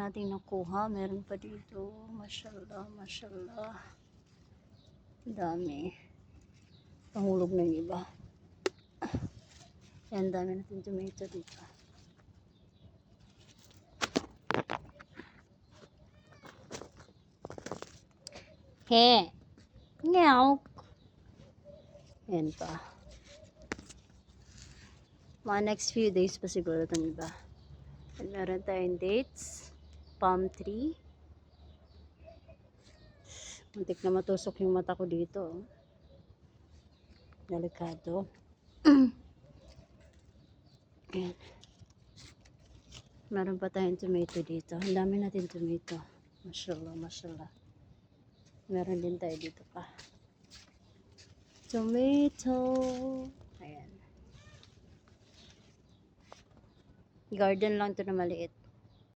nating nakuha. Meron pa dito. Mashallah, mashallah. Dami. Pangulog na yung iba. Yan, dami natin tomato dito. He! Ngaw! Yan pa. Mga next few days pa siguro itong iba. And meron tayong dates. Palm tree. Muntik na matusok yung mata ko dito. Delikado. Ayan. Meron pa tayong tomato dito. Ang dami natin tomato. Mashallah, mashallah. Meron din tayo dito pa. Tomato. Ayan. Garden lang to na maliit.